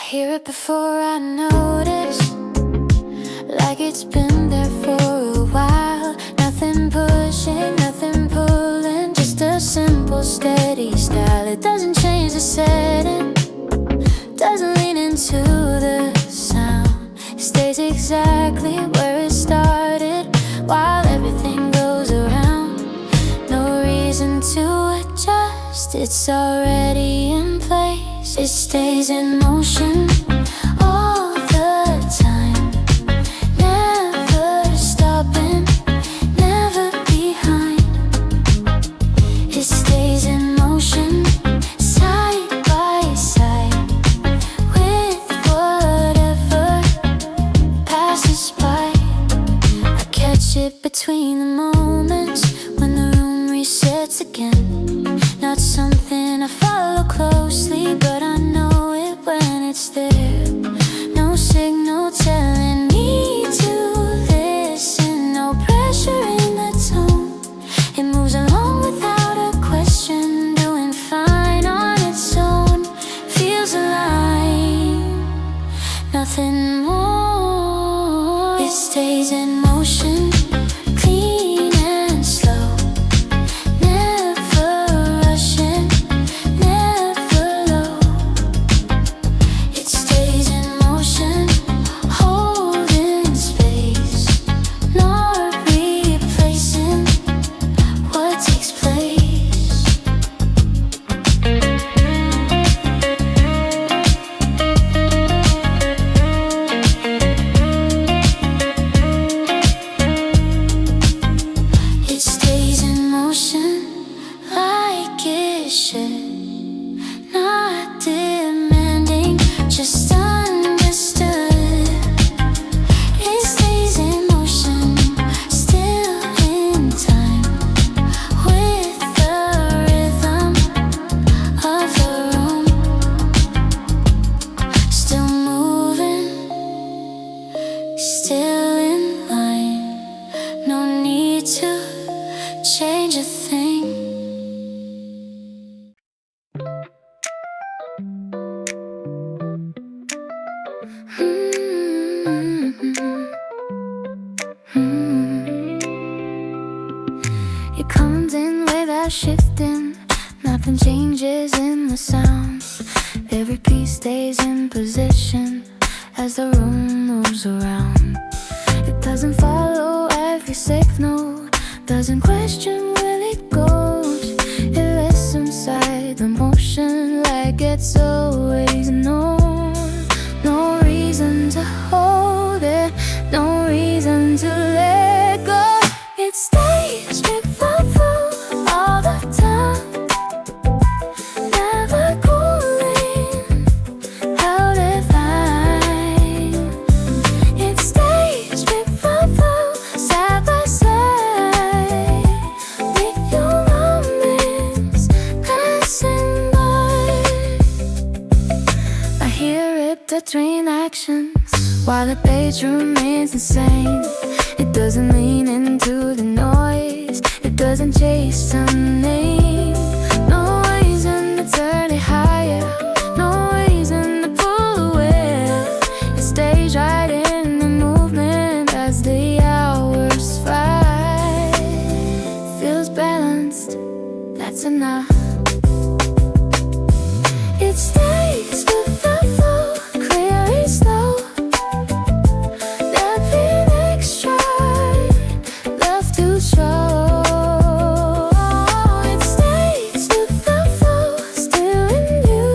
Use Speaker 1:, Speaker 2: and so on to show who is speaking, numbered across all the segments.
Speaker 1: hear it before I notice, like it's been there for a while. Nothing pushing, nothing pulling, just a simple steady style. It doesn't change the setting, doesn't lean into the sound. It stays exactly where it started, while everything goes around. No reason to adjust, it's already in place. It stays in motion all the time, never stopping, never behind. It stays in motion side by side with whatever passes by. I catch it between the moments when the room resets again. Not something I follow closely, but I know it when it's there. No signal telling me to listen, no pressure in the tone. It moves along without a question, doing fine on its own. Feels aligned, nothing more. It stays in motion, clean and slow, never rushing, never low. It stays in motion, holding space, not replacing what takes place. It stays in motion like it should, not demanding, just understood. It stays in motion, still in time with the rhythm of the room. Still moving, still in line. No need to change a thing. It comes in without shifting, nothing changes in the sound. Every piece stays in position as the room moves around. It doesn't follow every signal, doesn't question where it goes. It rests inside the motion like it's always known. No reason to hold it, no reason to let go. It stays with the flow all the time, never cooling out of line. It stays with the flow side by side with your moments passing by. I hear it between actions while the page remains insane. It doesn't lean into the noise, it doesn't chase a name. No reason to turn it higher, no reason to pull away. It stays right in the movement as the hours fly. Feels balanced, that's enough. It stays with the flow, clear and slow, nothing extra left to show. It stays with the flow, still in you,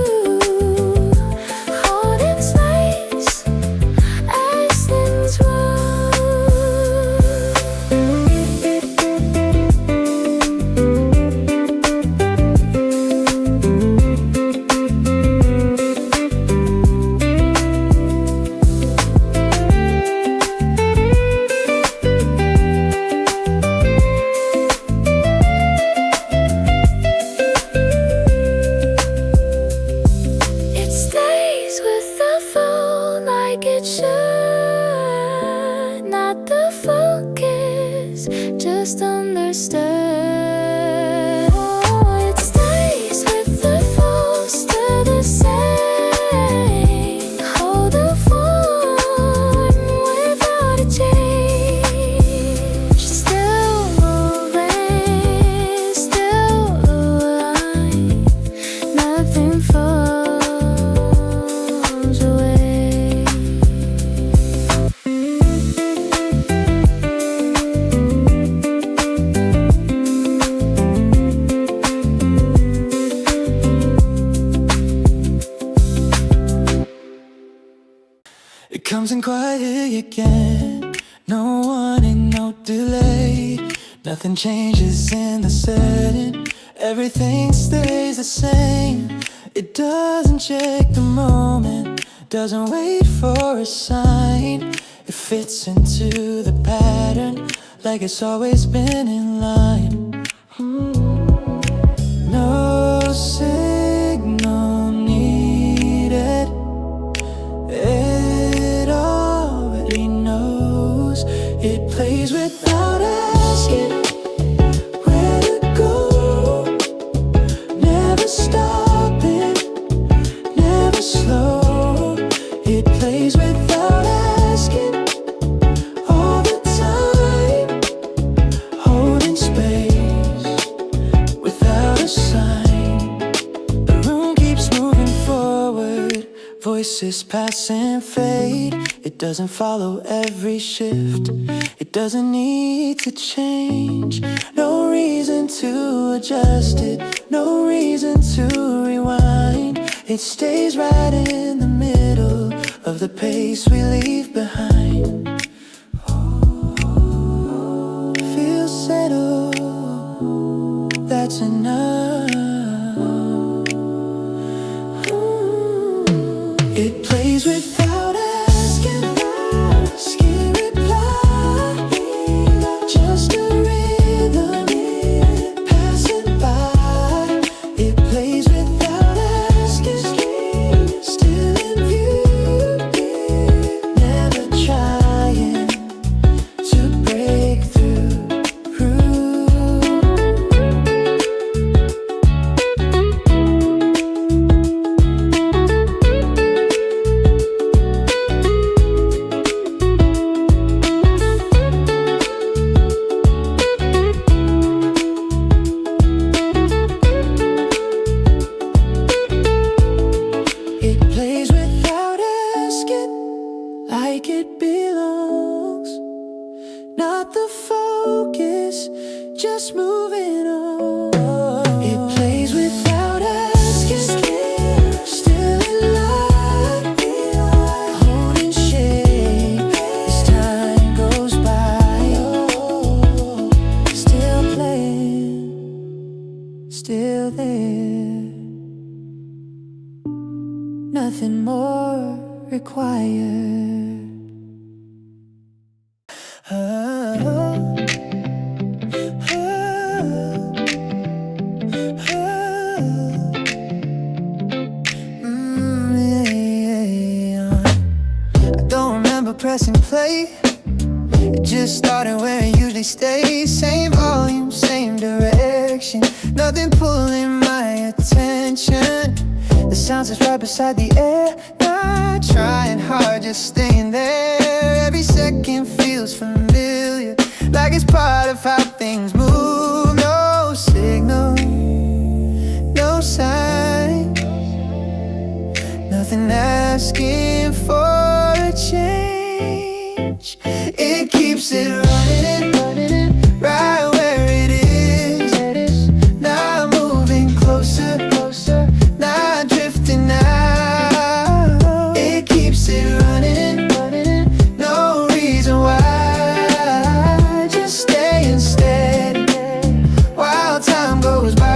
Speaker 1: holding space as things grow. It stays with the flow like it should, not the focus, just understood. It stays with the flow, still the same.
Speaker 2: It comes in quietly again. No warning, no delay. Nothing changes in the setting. Everything stays the same. It doesn't check the moment, doesn't wait for a sign. It fits into the pattern like it's always been in line. No signal needed. It already knows. It plays without asking where to go. Never stopping, never slow. It plays without asking all the time, holding space without a sign. The room keeps moving forward, voices pass and fade. It doesn't follow every shift, it doesn't need to change. No reason to adjust it, no reason to rewind. It stays right in the middle of the pace we leave behind. Feel settled, that's enough. It plays without asking, asking reply. Just a rhythm passing by. It plays without asking, still in view. Never trying to break through. It plays without asking, like it belongs. Not the focus, just moving on. It plays without asking, still in line, holding shape as time goes by. Still playing, still there. Nothing more required. I don't remember pressing play. It just started where it usually stays. Same volume, same direction. Nothing pulling my attention. The sounds is right beside the air. Not trying hard, just staying there. Every second feels familiar, like it's part of how things move. No signal, no sign, nothing asking for a change. It keeps it running, right where it is. Now moving closer, not drifting out. It keeps it running, no reason why. Just staying steady while time goes by.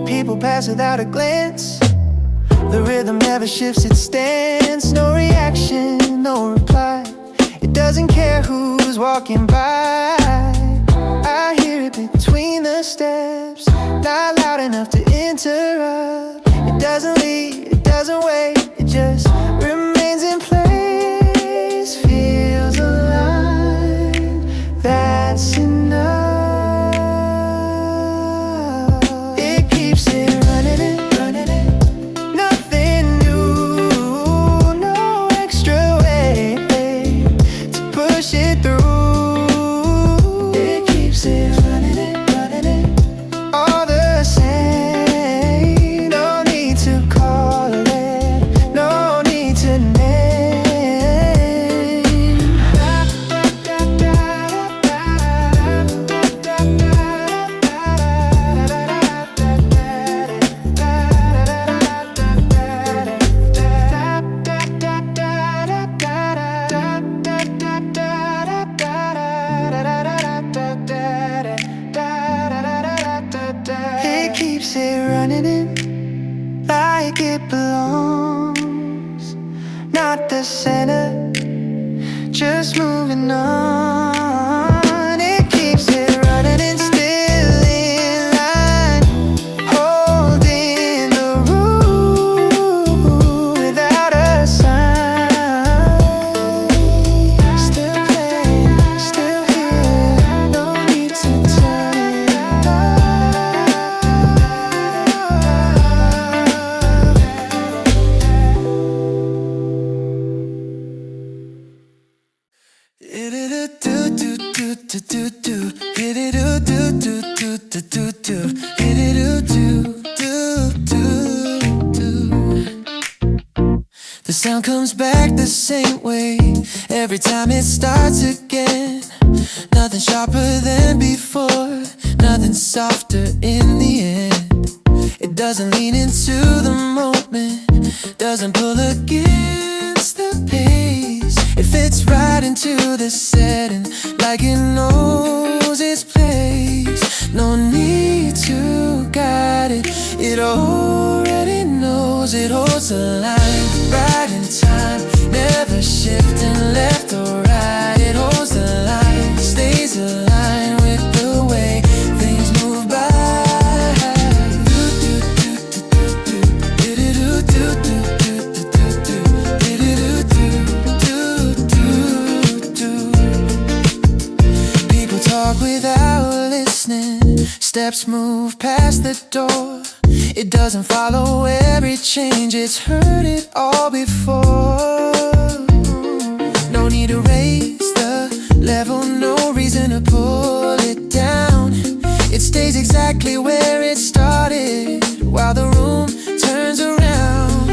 Speaker 2: People pass without a glance. The rhythm never shifts its stance. No reaction, no reply. It doesn't care who's walking by. I hear it between the steps, not loud enough to interrupt. It doesn't lead, it doesn't wait, it just remains in place. Feels alive, that's enough. It keeps it running, nothing new, no extra way to push it through. It keeps it running, all the same. No need to call it it belongs. Not the center, just moving on. It keeps it running and still in line, holding the room without a sign. Still playing, still here, no need to turn it off. The sound comes back the same way every time it starts again. Nothing sharper than before, nothing softer in the end. It doesn't lean into the moment, doesn't pull against the pace. It fits right into the setting, like it knows its place. No need to guide it, it already knows. It holds the line, right in time, never shifting left or right. It holds the line, stays aligned with the way things move by. People talk without listening, steps move past the door. It doesn't follow every change, it's heard it all before. No need to raise the level, no reason to pull it down. It stays exactly where it started while the room turns around.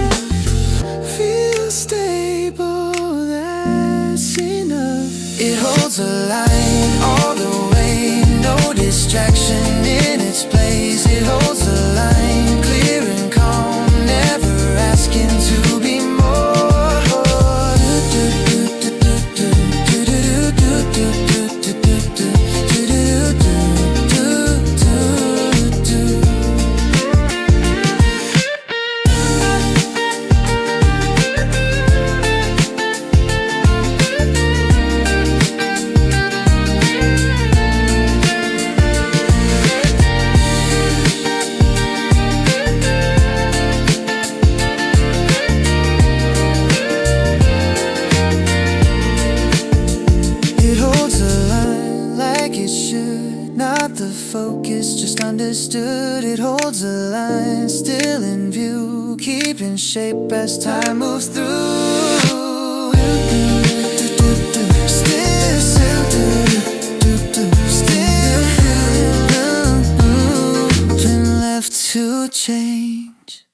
Speaker 2: Feel stable, that's enough. It holds a line all the way, no distraction in its place. It holds a line, clear and calm, never asking to be more. Focus, just understood. It holds a line, still in view, keeping shape as time moves through. Still been left to change.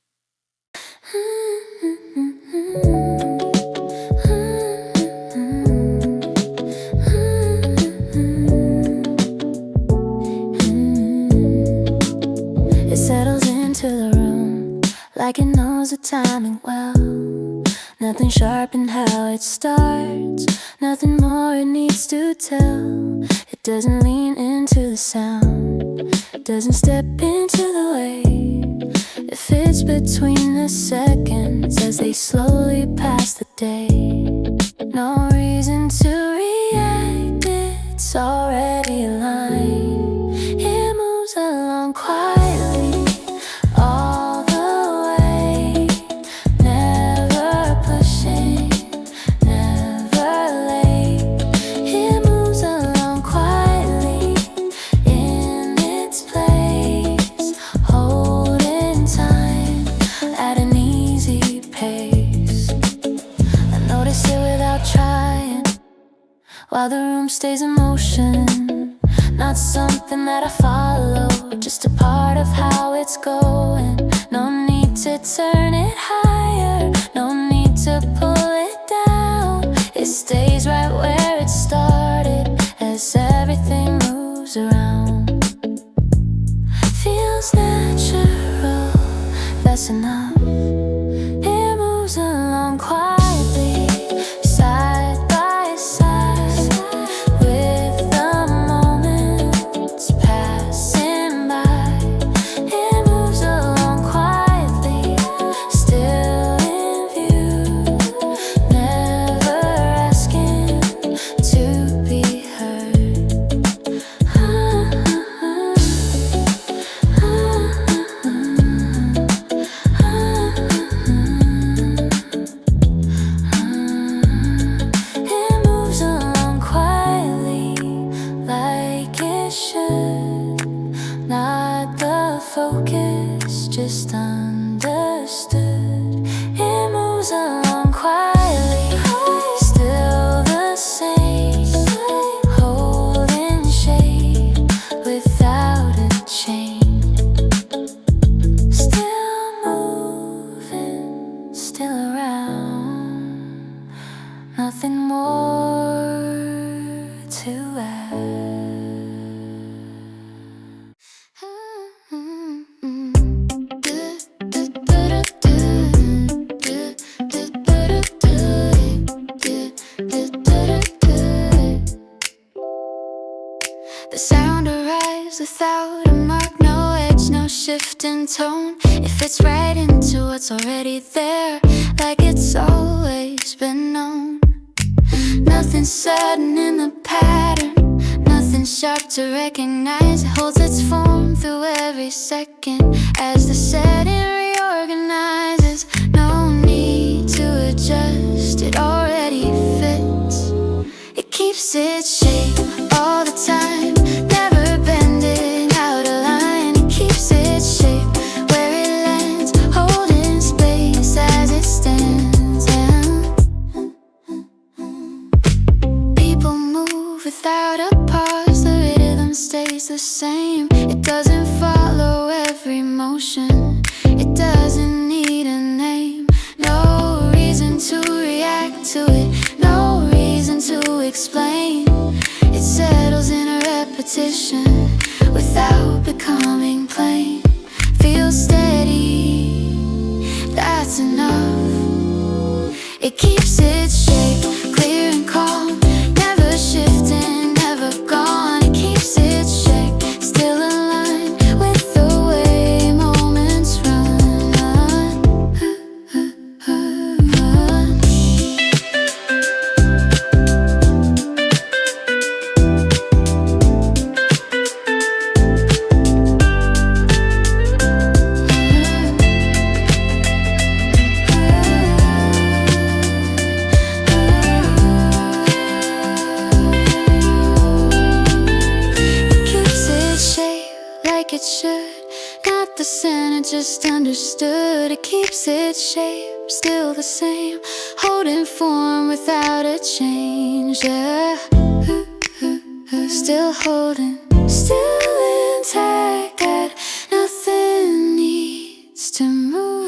Speaker 2: Like it knows the timing well. Nothing sharp in how it starts, nothing more it needs to tell. It doesn't lean into the sound, doesn't step into the wave. It fits between the seconds as they slowly pass the day. No reason to react, it's already aligned. It moves along quietly all the way, never pushing, never late. It moves along quietly in its place, holding time at an easy pace. I notice it without trying, while the room stays in motion. Not something that I follow, just a part of how it's going. No need to turn it higher, no need to pull it down. It stays right where it started as everything moves around. Feels natural, that's enough. It moves along quietly, side by side, with the moments passing by. It moves along quietly, still
Speaker 1: nothing more to add. The sound arrives without a mark, no edge, no shift in tone. It fits right into what's already there, like it's always been known. Nothing sudden in the pattern, nothing sharp to recognize. It holds its form through every second as the setting reorganizes. No need to adjust, it already fits. It keeps its shape all the time, never bending out of line. It keeps its shape where it lands, holding space as it stands. People move without a pause, the rhythm stays the same. It doesn't follow every motion, it doesn't need a name. No reason to react to it, no reason to explain. It settles in a repetition without becoming plain. Feels steady, that's enough. It keeps its shape clear and calm, never shifting, never gone. It keeps its shape still aligned with the way moments run. It should, not the center, just understood. It keeps its shape still the same, holding form without a change. Yeah, still holding, still intact, that nothing needs to move.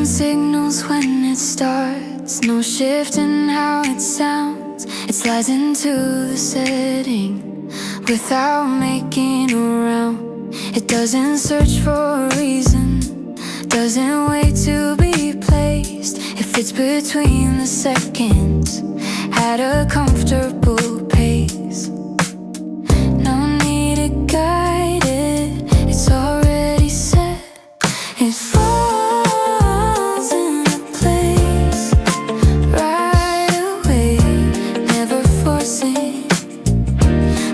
Speaker 1: Signals when it starts, no shift in how it sounds. It slides into the setting without making a round. It doesn't search for a reason, doesn't wait to be placed. It fits between the seconds at a comfortable pace. No need to guide it, it's already set. It falls into place right away, never forcing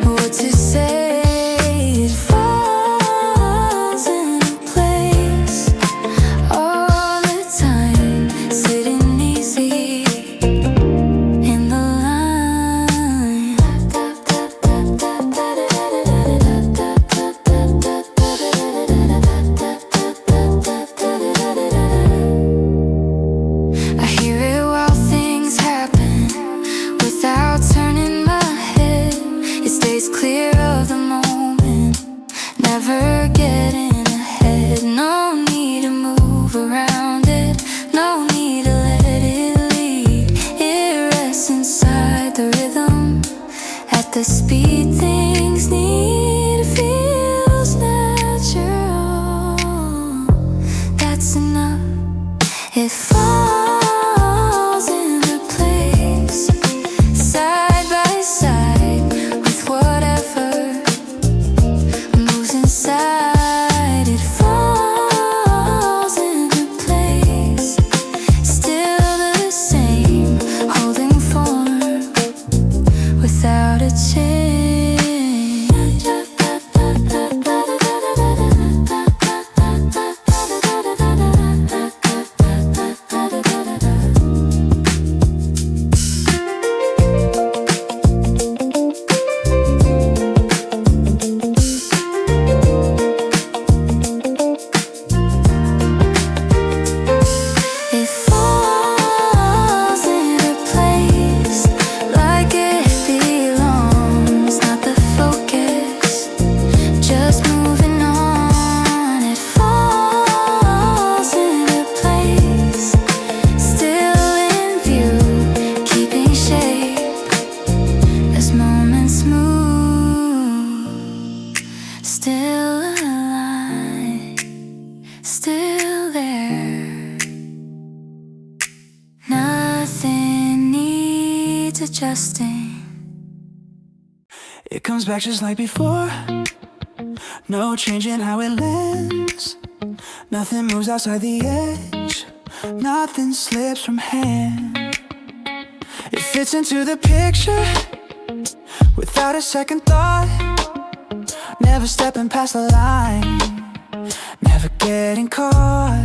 Speaker 1: what to say. It falls into place all the time, sitting easy in the line. adjusting.
Speaker 2: It comes back just like before. No change in how it lands. Nothing moves outside the edge. Nothing slips from hand. It fits into the picture without a second thought. Never stepping past the line. Never getting caught.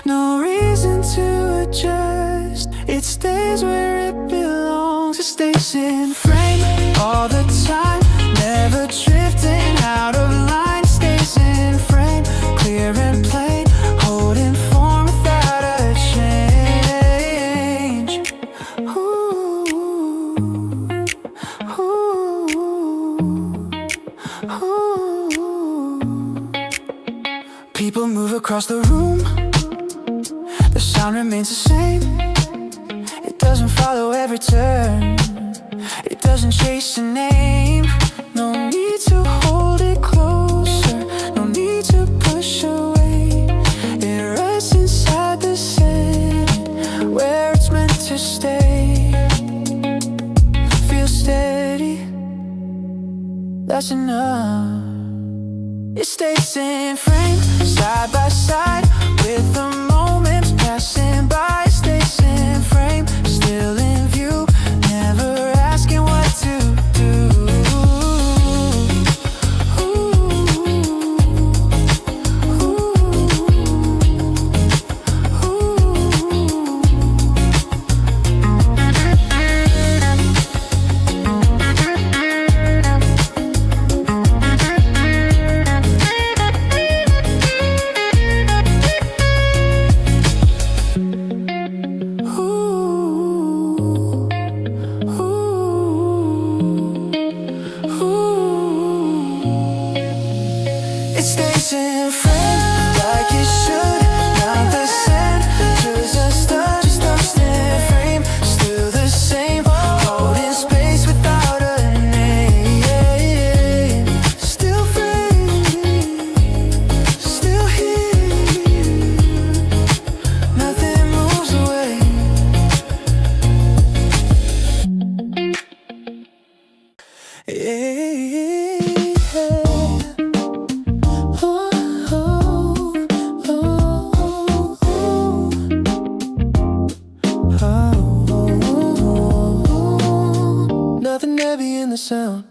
Speaker 2: No reason to adjust. It stays where it belongs. It stays in frame all the time. Never drifting out of line. Stays in frame, clear and plain. Holding form without a change. Ooh, ooh, ooh. People move across the room. The sound remains the same. It doesn't follow every turn. It doesn't chase a name. No need to hold it closer. No need to push away. It rests inside the sand, where it's meant to stay. Feel steady, that's enough. It stays in frame, side by side, with the moments passing by. It stays in frame, still in view, never asking what to do. It stays in frame like it should. Not the same, just us in frame. Still the same, holding space without a name. Still frame, still here. Nothing moves away. Nothing heavy in the sound,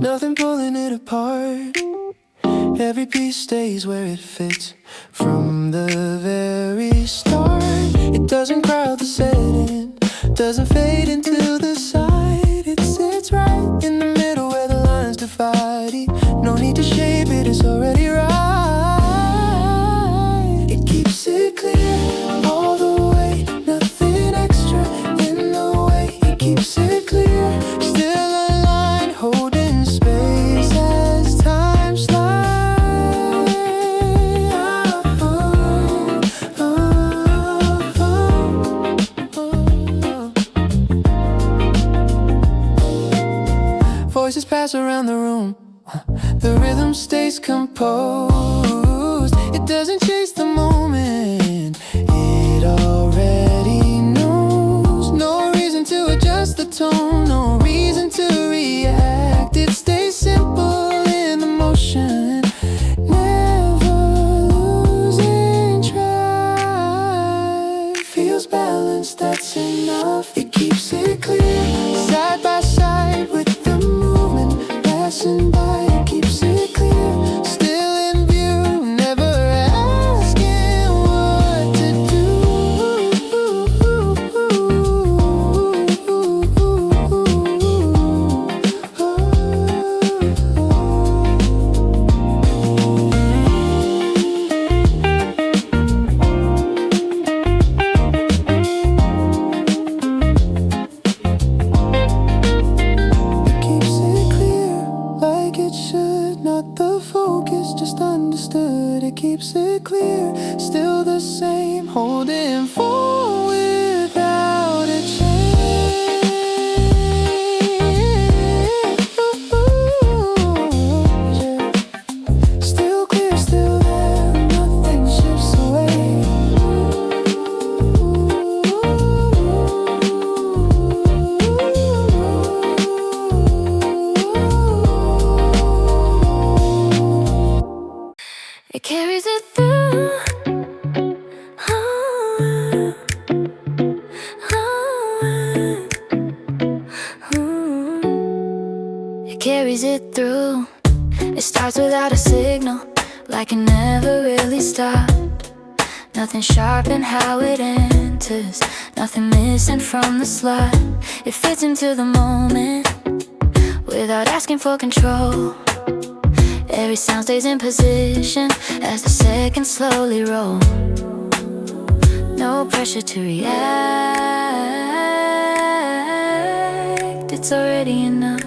Speaker 2: nothing pulling it apart. Every piece stays where it fits from the very start. It doesn't crowd the setting, doesn't fade into the side. It sits right in the middle where the lines divide. No need to shape it, it's already right. It keeps it clear all the way, nothing extra in the way. It keeps it clear, still aligned, holding space as time slides. Voices pass around the room, the rhythm stays composed. It doesn't chase the moment, it already knows. No reason to adjust the tone, no reason to react. It stays simple in the motion, never losing track. Feels balanced, that's enough. It keeps it clear, side by side with the movement passing by. It keeps it clear, still in view, never asking what to do. It keeps it clear like it should, not the focus, just understood. It keeps it clear, still the same, holding form without a change. Still clear, still there, nothing shifts away.
Speaker 1: carries it through. It carries it through. It starts without a signal, like it never really stopped. Nothing sharp in how it enters, nothing missing from the slot. It fits into the moment without asking for control. Every sound stays in position as the seconds slowly roll. No pressure to react, it's already enough.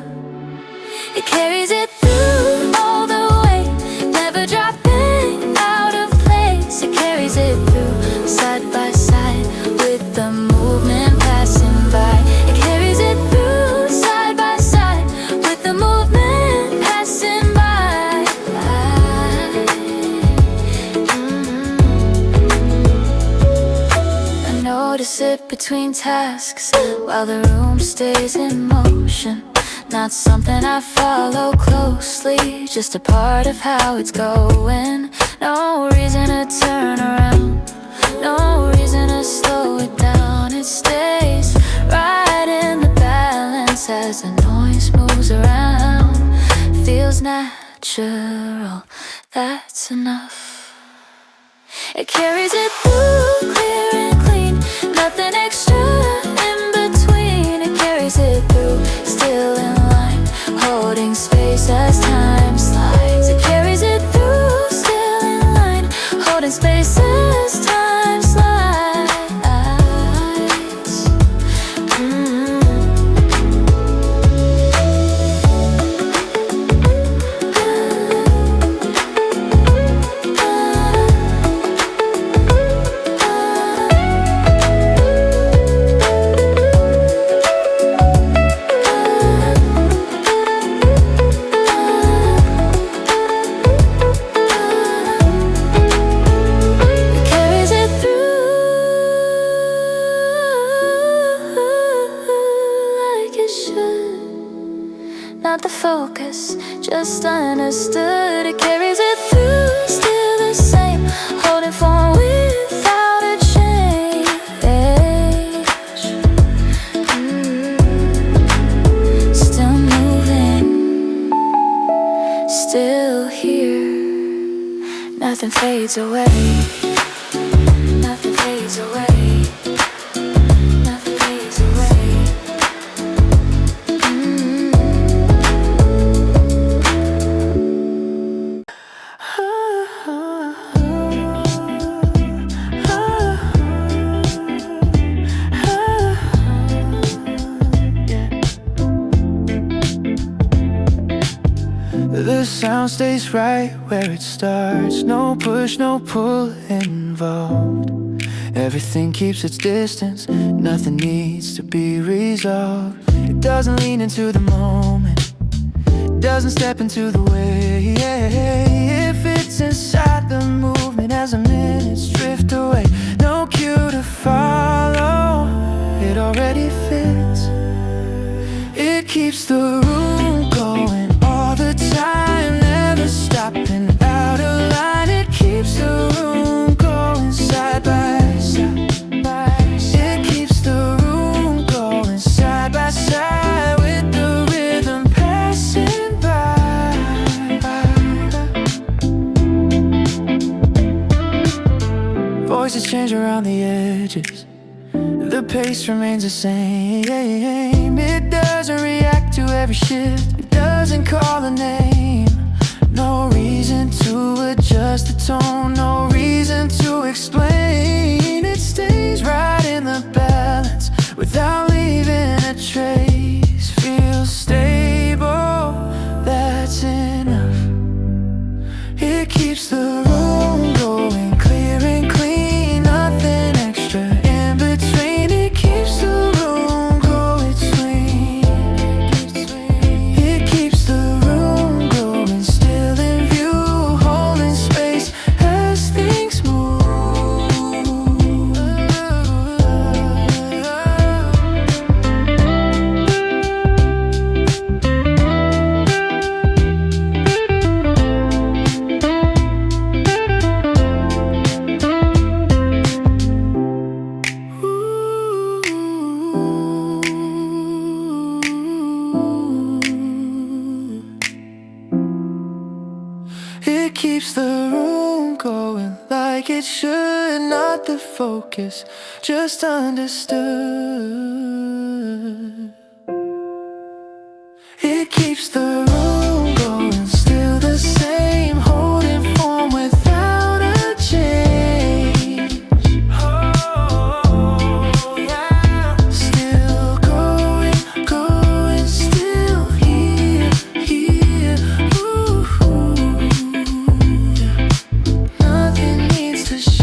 Speaker 1: It carries it through all the way, never dropping out of place. It carries it through, side by side, with the movement passing by. It carries it through, side by side, with the movement passing by. I notice it between tasks, while the room stays in motion. Not something I follow closely, just a part of how it's going. No reason to turn around, no reason to slow it down. It stays right in the balance as the noise moves around. Feels natural, that's enough. It carries it through, clear and clean, nothing extra in between. It carries it through, still in line, holding space as time slides. It carries it through, still in line, holding space as time slides. Not the focus, just understood. It carries it through, still the same, holding form without a change. Still moving, still here. Nothing fades away, nothing fades away.
Speaker 2: The sound stays right where it starts. No push, no pull involved. Everything keeps its distance, nothing needs to be resolved. It doesn't lean into the moment, it doesn't step into the way. It fits inside the movement as the minutes drift away. No cue to follow, it already fits. It keeps the room going all the time, never stopping out of line. It keeps the room going side by side. It keeps the room going side by side, with the rhythm passing by. Voices change around the edges, the pace remains the same. It doesn't react to every shift, it doesn't call a name. No reason to adjust the tone, no reason to explain. It stays right in the balance without leaving a trace. Feels stable, that's enough. It keeps the room going clear and clean, nothing extra in between. It keeps the room going sweet. It keeps the room going still in view, holding space as things move. It keeps the room going like it should. Not the focus, just understood. It keeps the room going, still the same, holding form without a change. Oh, yeah. Still going, going, still here, here. Ooh, yeah. Nothing needs to shift.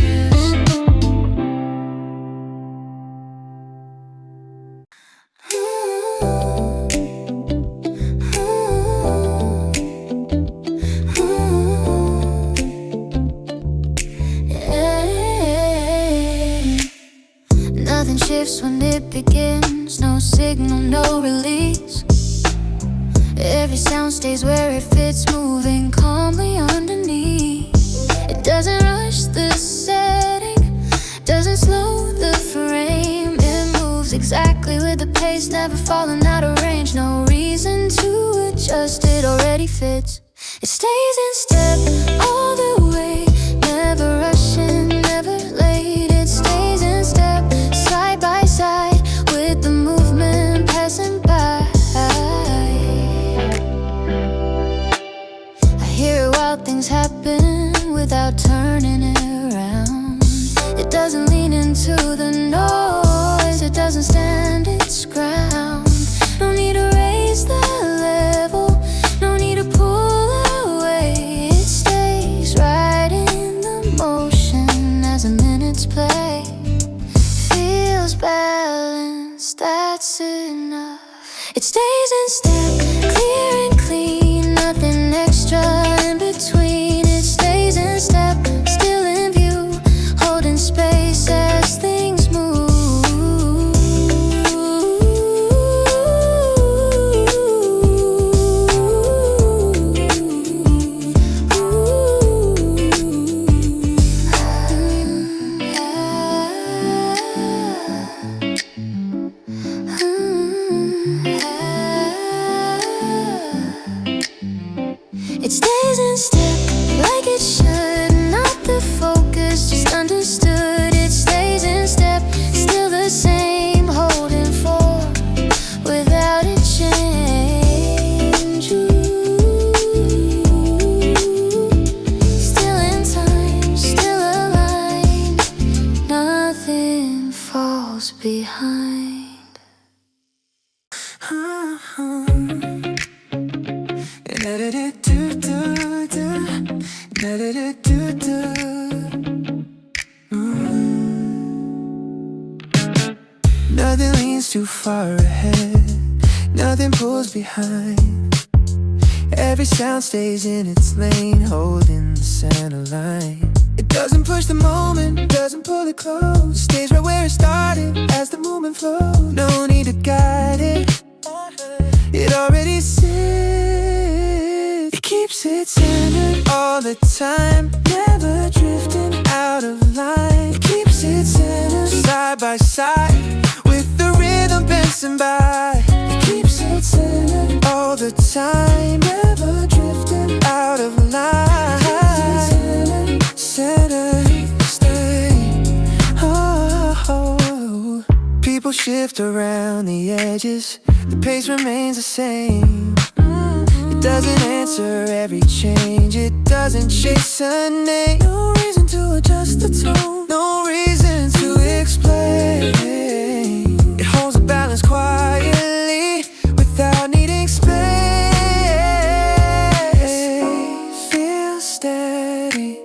Speaker 1: Nothing shifts when it begins. No signal, no release. Every sound stays where it fits, moving calmly underneath. It doesn't rush the setting, doesn't slow the frame. It moves exactly with the pace, never falling out of range. No reason to adjust, it already fits. It stays in step all the way, never rushing, never late. It stays in step, side by side, with the movement passing by. I hear wild things happen without turning it around. It doesn't lean into the noise, it doesn't stand its ground. No need to raise the level, no need to pull away. It stays right in the motion as the minutes play. Feels balanced, that's enough. It stays in step, clear and clean, nothing extra in between. It stays in step, still in view, holding space as things move. It stays in step like it should, not the focus, just understood. It stays in step, still the same, holding form without a change. Still in time, still aligned, nothing falls behind.
Speaker 2: Nothing leans too far ahead, nothing pulls behind. Every sound stays in its lane, holding the center line. It doesn't push the moment, doesn't pull it close, stays right where it started as the movement flows. No need to guide it, it already sits. It keeps it centered all the time, never drifting out of line. It keeps it centered, side by side, with the rhythm passing by. It keeps it centered all the time, never drifting out of line. Centered, stay. Oh. People shift around the edges, the pace remains the same. It doesn't answer every change, it doesn't chase a name. No reason to adjust the tone, no reason to explain. It holds a balance quietly without needing space. Feel steady,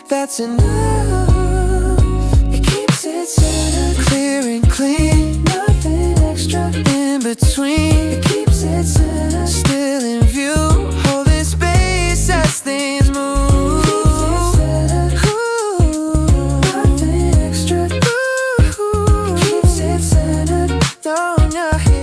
Speaker 2: that's enough. It keeps it centered, clear and clean, nothing extra in between. It keeps it centered, still in view, holding space as things move. Nothing extra. Keeps it centered on your head.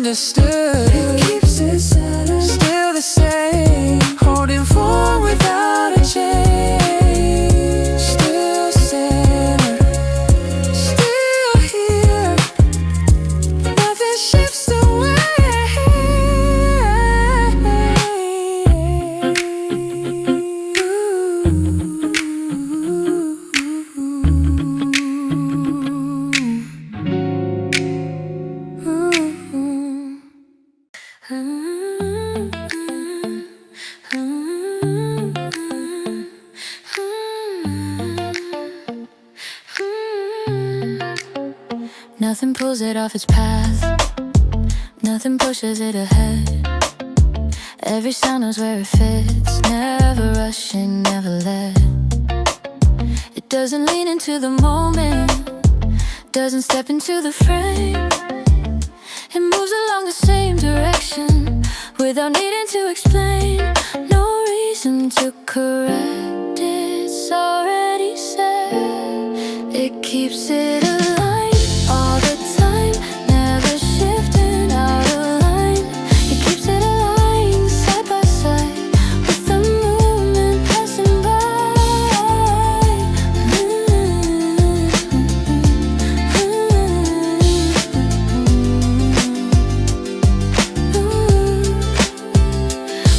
Speaker 2: understood. It keeps it centered, still the same, holding form without a change. Still centered, still here, nothing shifts away.
Speaker 1: Nothing pulls it off its path, nothing pushes it ahead. Every sound knows where it fits, never rushing, never led. It doesn't lean into the moment, doesn't step into the frame. It moves along the same direction without needing to explain. No reason to correct, it's already said. It keeps it aligned all the time, never shifting out of line. It keeps it aligned side by side with the movement passing by.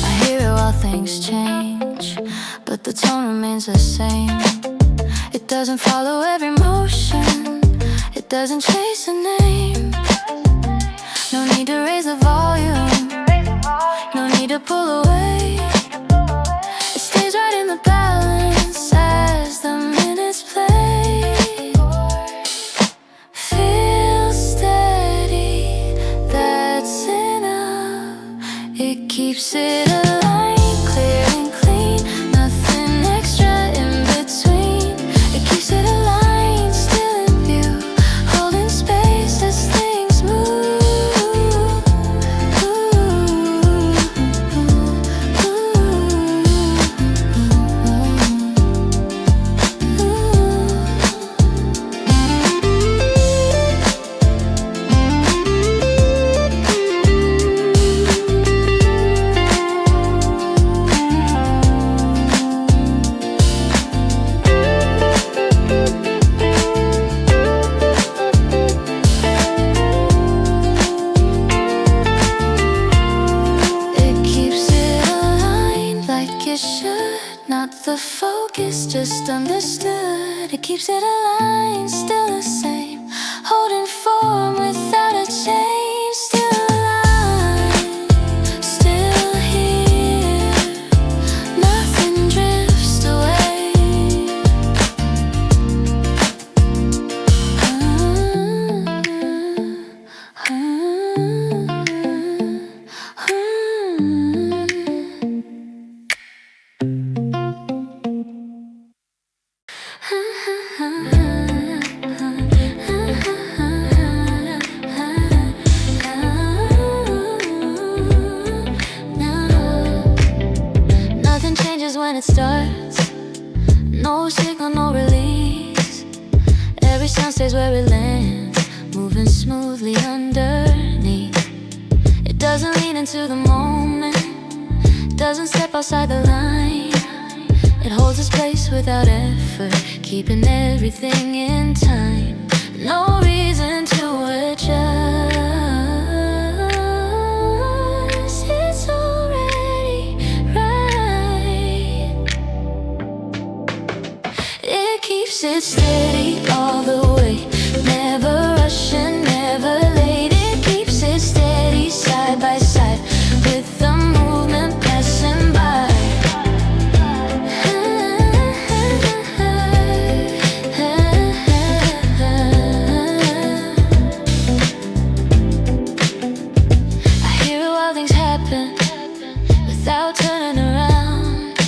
Speaker 1: I hear it while things change, but the tone remains the same. It doesn't follow every motion, it doesn't chase a name. No need to raise the volume, no need to pull away. It stays right in the balance as the minutes play. Feel steady, that's enough. It keeps it aligned, clear and clean, nothing extra in between. It keeps it aligned, still in view, holding space as things move. Not the focus, just understood. It keeps it aligned, still the same, holding form without a change. Still alive, still here, nothing drifts away. Nothing changes when it starts, no signal, no release. Every sound stays where it lands, moving smoothly underneath. It doesn't lean into the moment, doesn't step outside the line. It holds its place without effort, keeping everything in time. No reason to adjust, it's already right. It keeps it steady all the way, never rushing, never late. It keeps it steady side by side with the movement passing by. Without turning around,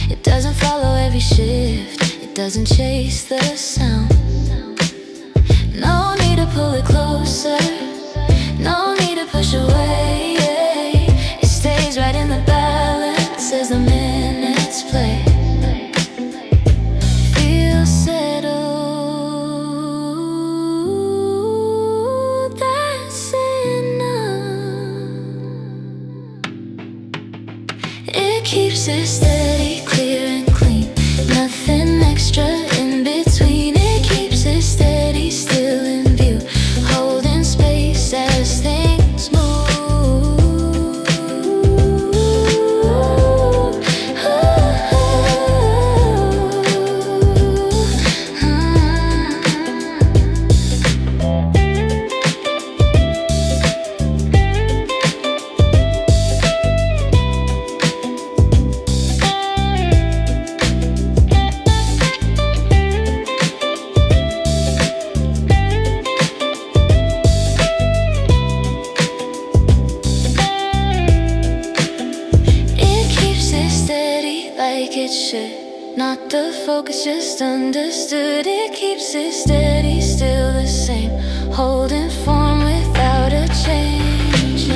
Speaker 1: it doesn't follow every shift, it doesn't chase the sound. No need to pull it closer, no need to push away. It stays right in the balance as the minutes play. Feel settled, that's enough. Not the focus, just understood. It keeps it steady, still the same, holding form without a change.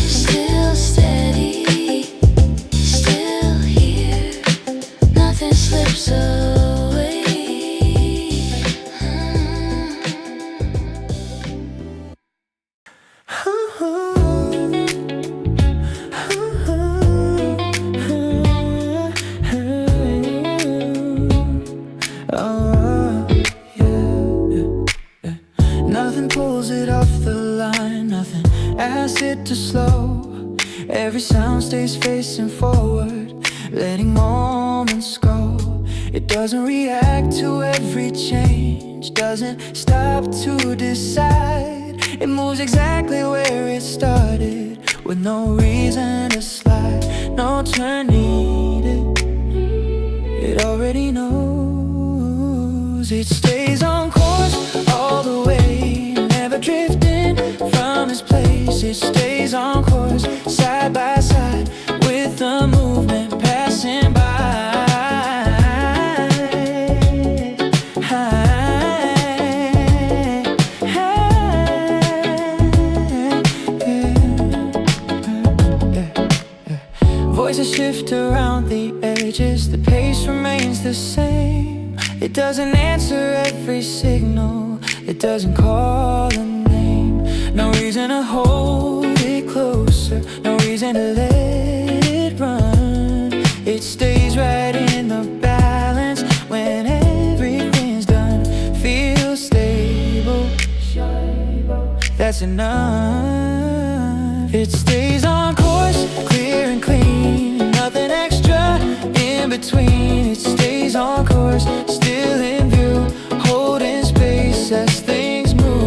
Speaker 1: Still steady, still here, nothing slips away.
Speaker 2: Nothing pulls it off the line, nothing asks it to slow. Every sound stays facing forward, letting moments go. It doesn't react to every change, doesn't stop to decide. It moves exactly where it started, with no reason to slide, no turn needed. It already knows. It stays on course all the way, never drifting from its place. It stays on course, side by side, with the movement passing by. Voices shift around the edges, the pace remains the same. It doesn't answer every signal, it doesn't call a name. No reason to hold it closer, no reason to let it run. It stays right in the balance when everything's done. Feels stable, that's enough. It stays on course, clear and clean, nothing extra in between. It stays on course, still in view, holding space as things move.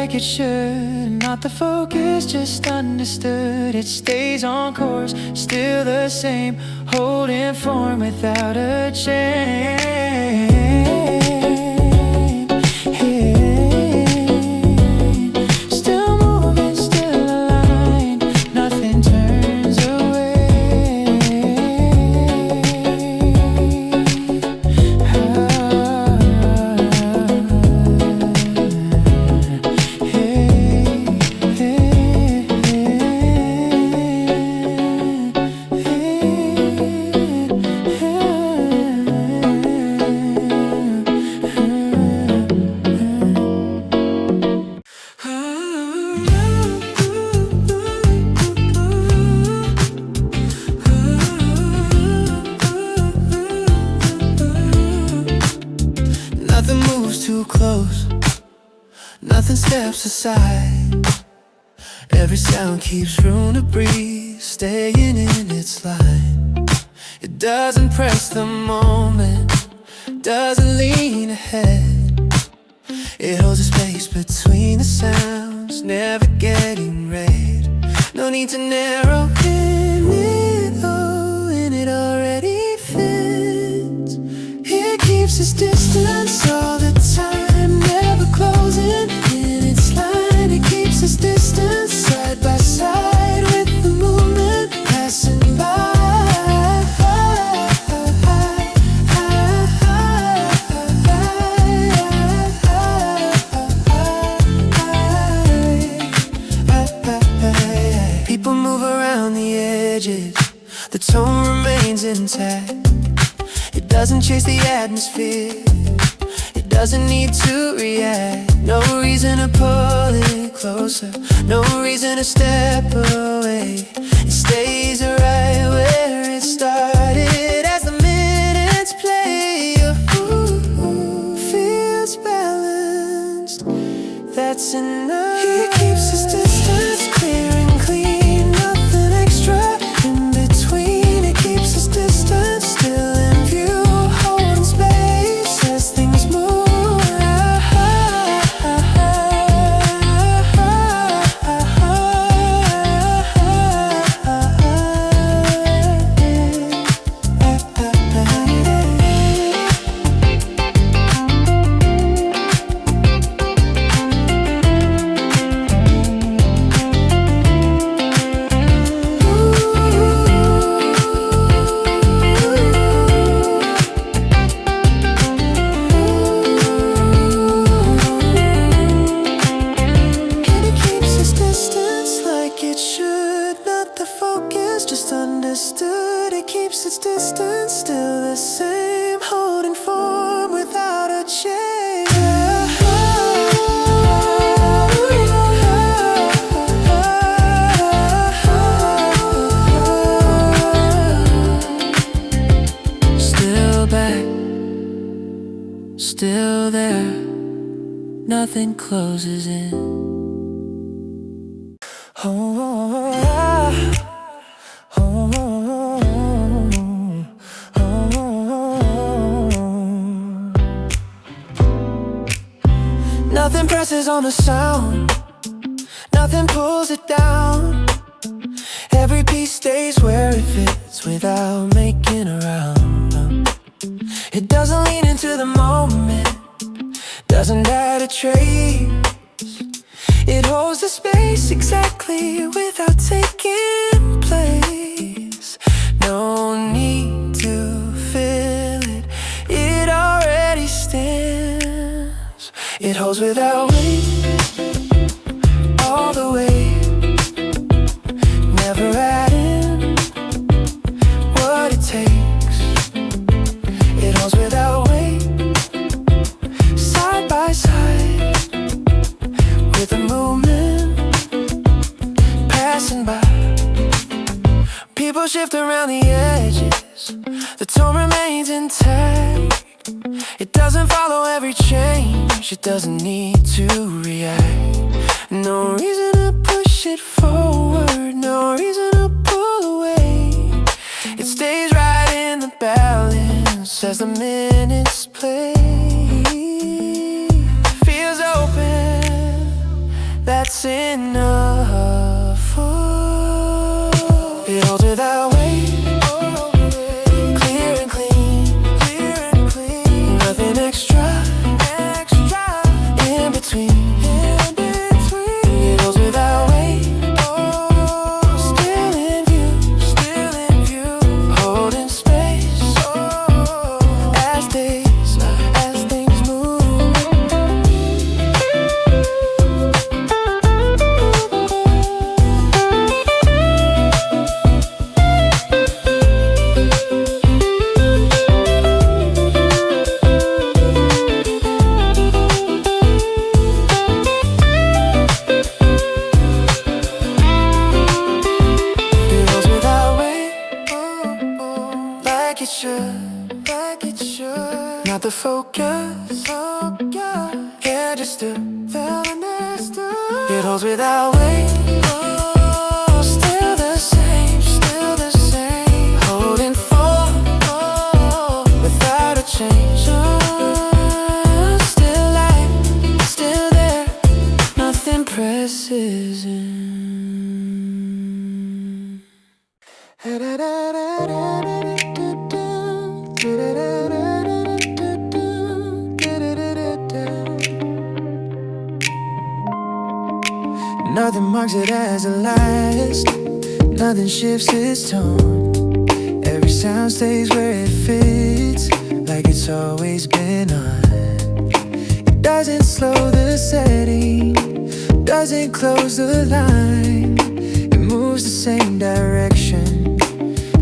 Speaker 2: It should, not the focus, just understood. It stays on course, still the same, holding form without a change. Still moving, still aligned, nothing turns away. Nothing moves too close, nothing steps aside. Every sound keeps room to breathe, staying in its line. It doesn't press the moment, doesn't lean ahead. It holds a space between the sounds, never getting read. No need to narrow in it, oh, and it already fits. It keeps its distance all the time, never closing in its line. It keeps its distance side by side, with the movement passing by. People move around the edges, the tone remains intact. It doesn't chase the atmosphere, it doesn't need to react. No reason to pull it closer, no reason to step away. It stays right where it started, as the minutes that's enough. He keeps his distance clear and clean, nothing extra in between. He keeps his distance still in view, holding space as things move. Just understood, it keeps its distance still the same, holding form without a change. Still back, still there, nothing closes in. Nothing presses on the sound, nothing pulls it down. Every piece stays where it fits without making a round. It doesn't lean into the moment, doesn't add a trace. It holds the space exactly without taking place. No need to fill it, it already stands. It holds without weight, all the way, never adding what it takes. It holds without weight, side by side, with a movement passing by. People shift around the edges, the tone remains intact. It doesn't follow every change, it doesn't need to react. No reason to push it forward, no reason to pull away. It stays right in the balance as the minutes play. Feels open, that's enough. It holds without weight, clear and clean, nothing extra in between. It holds without weight, still in view, holding space as things move. Like it should, not the focus, yeah, just to feel understood. It holds without weight, still the same, holding form without a change. Still light, still there, nothing presses in. Nothing marks it as a last, nothing shifts its tone. Every sound stays where it fits, like it's always been on. It doesn't slow the setting, doesn't close the line. It moves the same direction,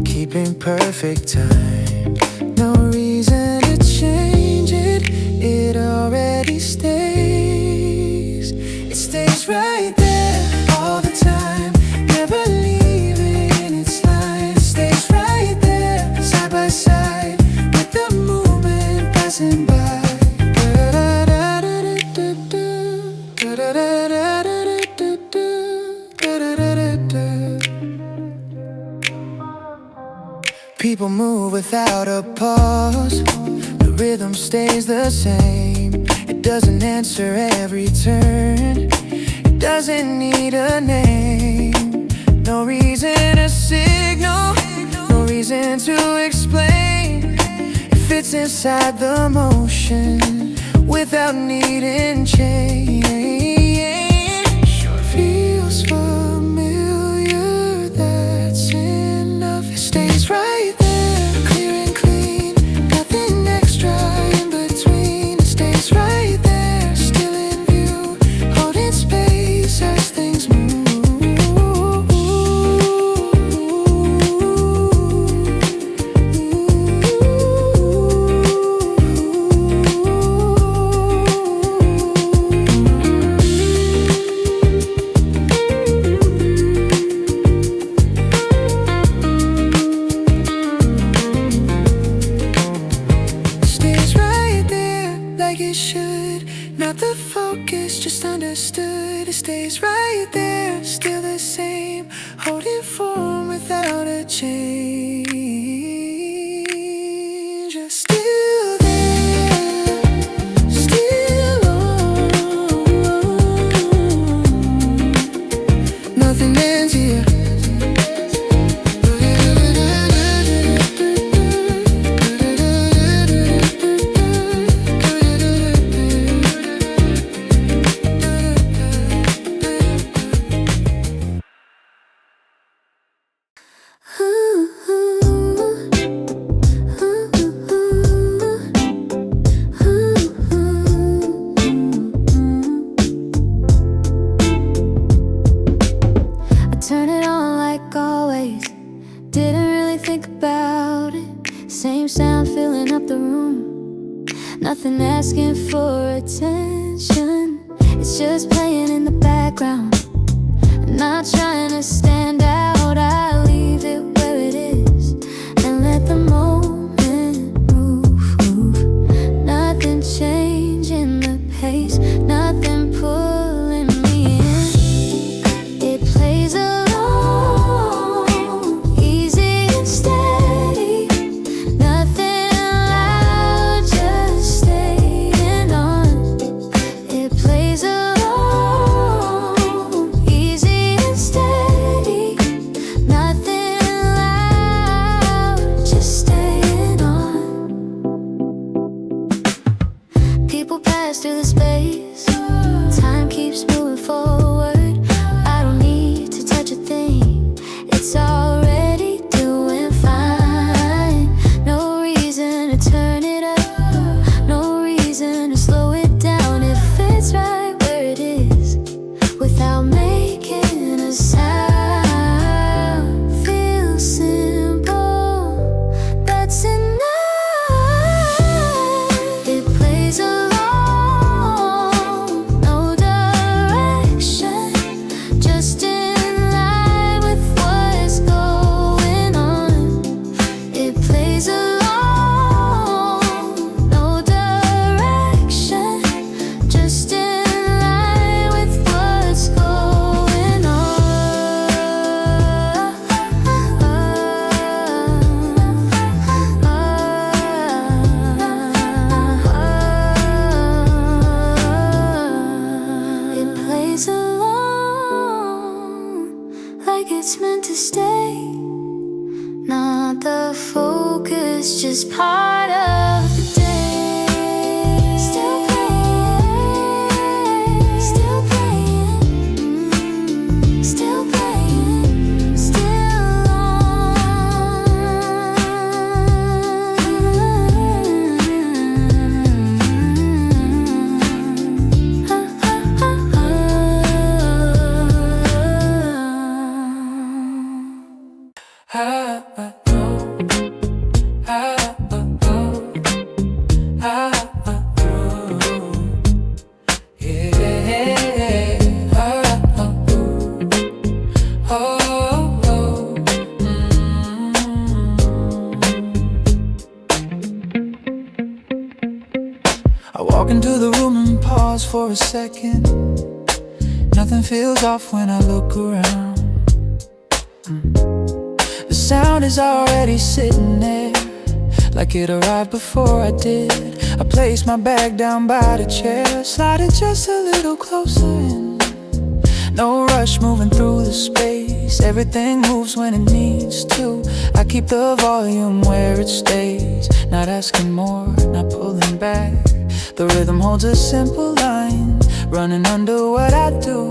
Speaker 2: keeping perfect time. No reason to change it, it already stays. It stays right there all the time, never leaving its line. It stays right there, side by side, with the movement passing by. Da-da-da-da-da-da-da. without a pause. The rhythm stays the same. It doesn't answer every turn. It doesn't need a name. No reason to signal, no reason to explain. It fits inside the motion without needing change. Feels familiar, that's enough. It stays right there, clear and clean. Nothing extra in between. It stays right there, still in view, holding space as things move. Not the focus, just understood. It stays right there, still the same, holding form without a change. Just still there, still on. Nothing ends here.
Speaker 1: Turn it on like always. Didn't really think about it. Same sound filling up the room. Nothing asking for attention. It's just playing in the background. Not trying to stand out. I leave it where it is and let the moment move. Nothing changing the pace. Nothing pulling me in. It plays along, easy and steady. Nothing loud, just staying on. It plays along, easy and steady. Nothing loud, just staying on. People pass through the space. Time keeps moving forward. I don't need to touch a thing. It's already doing fine. No reason to turn it up. No reason to slow it down. It fits right where it is without making a sound. Feels simple, that's enough. It plays along, no direction, just in line with what's going on. It plays along, no direction, just in line with what's going on. It plays along like it's meant to stay. Not the focus, just part of the day. Still playing, still playing, still playing, still
Speaker 2: I walk into the room and pause for a second. Nothing feels off when I look around. The sound is already sitting there. like it arrived before I did. I placed my bag down by the chair, slided just a little closer in. No rush moving through the space, everything moves when it needs to. I keep the volume where it stays, not asking more, not pulling back. The rhythm holds a simple line, running under what I do.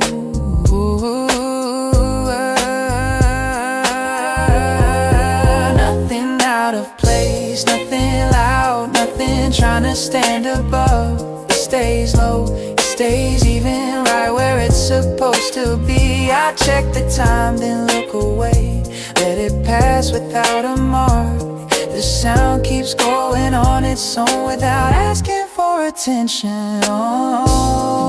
Speaker 2: Nothing out of place, nothing loud, nothing trying to stand above. It stays low, it stays even right where it's supposed to be. I check the time, then look away, let it pass without a mark. The sound keeps going on its own without asking for attention. Oh,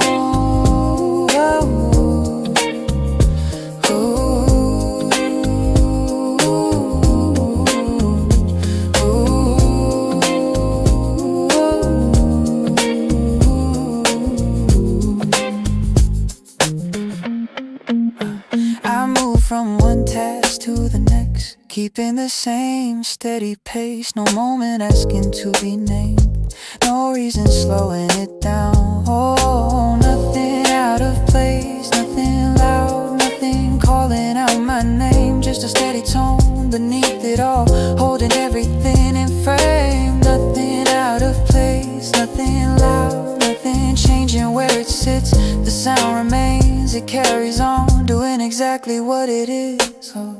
Speaker 2: I move from one task to the next, keeping the same steady pace. No moment asking to be named, no reason slowing it down. Oh, nothing out of place, nothing loud, nothing calling out my name. Just a steady tone beneath it all, holding everything in frame. Nothing out of place, nothing loud, nothing changing where it sits. The sound remains, it carries on, doing exactly what it is. Oh.